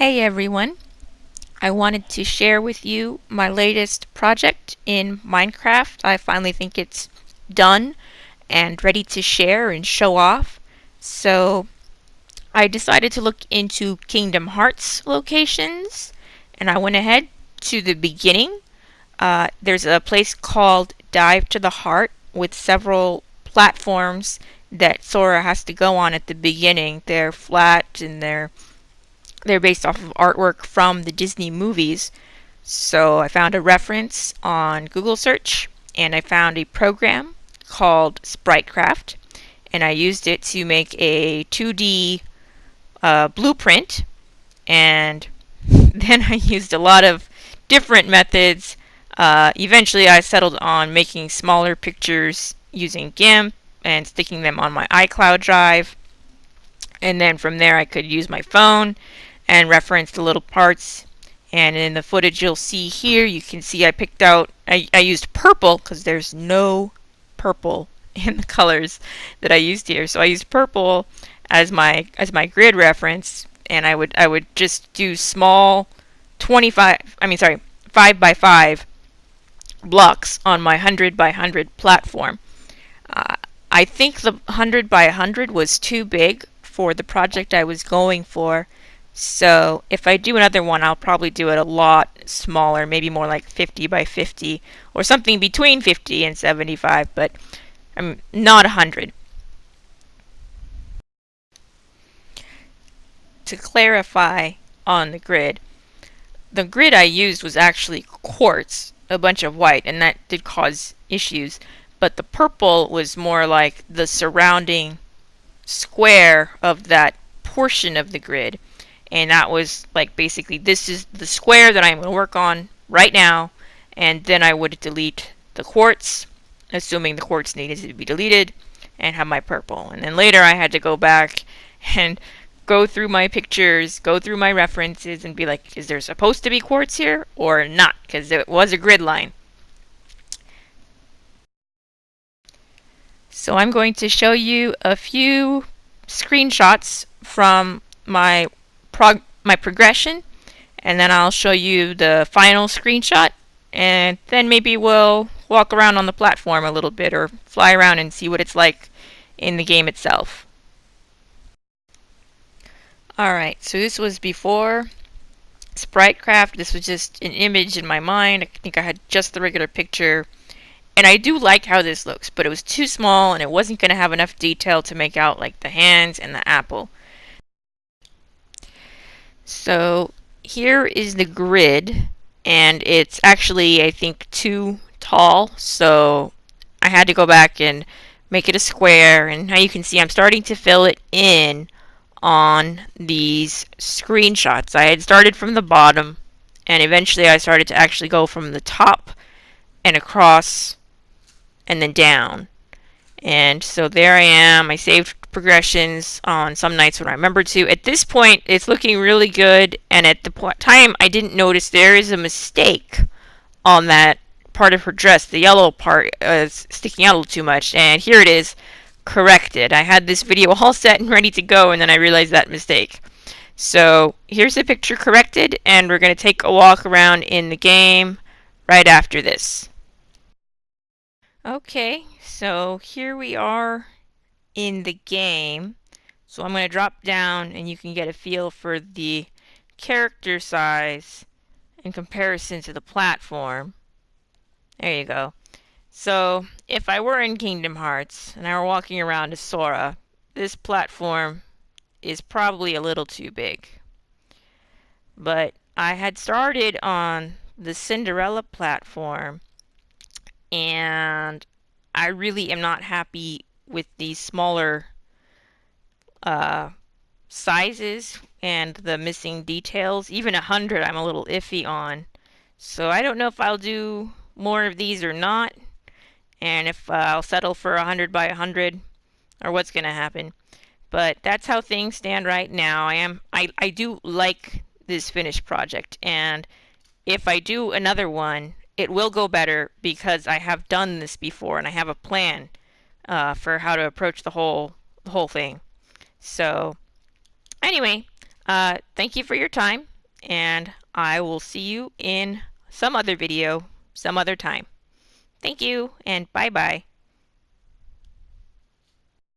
Hey everyone, I wanted to share with you my latest project in Minecraft. I finally think it's done and ready to share and show off. So I decided to look into Kingdom Hearts locations and I went ahead to the beginning. There's a place called Dive to the Heart with several platforms that Sora has to go on at the beginning. They're flat and they're based off of artwork from the Disney movies. So I found a reference on Google search and I found a program called SpriteCraft and I used it to make a 2D blueprint, and then I used a lot of different methods. Eventually I settled on making smaller pictures using GIMP and sticking them on my iCloud drive, and then from there I could use my phone and reference the little parts. And in the footage you'll see here, you can see I used purple because there's no purple in the colors that I used here. So I used purple as my grid reference, and I would just do small 5 by 5 blocks on my 100 by 100 platform. Uh, I think the 100 by 100 was too big for the project I was going for. So if I do another one, I'll probably do it a lot smaller, maybe more like 50 by 50 or something between 50 and 75, but I'm not 100. To clarify on the grid I used was actually quartz, a bunch of white, and that did cause issues. But the purple was more like the surrounding square of that portion of the grid. And that was like basically this is the square that I'm going to work on right now, and then I would delete the quartz, assuming the quartz needed to be deleted, and have my purple. And then later I had to go back and go through my pictures, go through my references, and be like, is there supposed to be quartz here or not? Because it was a grid line. So I'm going to show you a few screenshots from my progression, and then I'll show you the final screenshot, and then maybe we'll walk around on the platform a little bit or fly around and see what it's like in the game itself. Alright, so this was before SpriteCraft. This was just an image in my mind. I think I had just the regular picture. And I do like how this looks, but it was too small and it wasn't going to have enough detail to make out like the hands and the apple. So here is the grid, and it's actually, I think, too tall, so I had to go back and make it a square. And now you can see I'm starting to fill it in on these screenshots. I had started from the bottom, and eventually I started to actually go from the top and across and then down. And so there I am. I saved progressions on some nights when I remember to. At this point, it's looking really good, and at the time, I didn't notice there is a mistake on that part of her dress. The yellow part is sticking out a little too much, and here it is, corrected. I had this video all set and ready to go, and then I realized that mistake. So here's the picture corrected, and we're going to take a walk around in the game right after this. Okay, so here we are in the game. So I'm going to drop down and you can get a feel for the character size in comparison to the platform. There you go. So if I were in Kingdom Hearts and I were walking around as Sora, this platform is probably a little too big. But I had started on the Cinderella platform, and I really am not happy with these smaller sizes and the missing details. Even 100 I'm a little iffy on. So I don't know if I'll do more of these or not, and if I'll settle for 100 by 100 or what's going to happen. But that's how things stand right now. I do like this finished project, and if I do another one, it will go better because I have done this before and I have a plan for how to approach the whole thing. So anyway, thank you for your time. and I will see you in some other video some other time. Thank you, and bye-bye.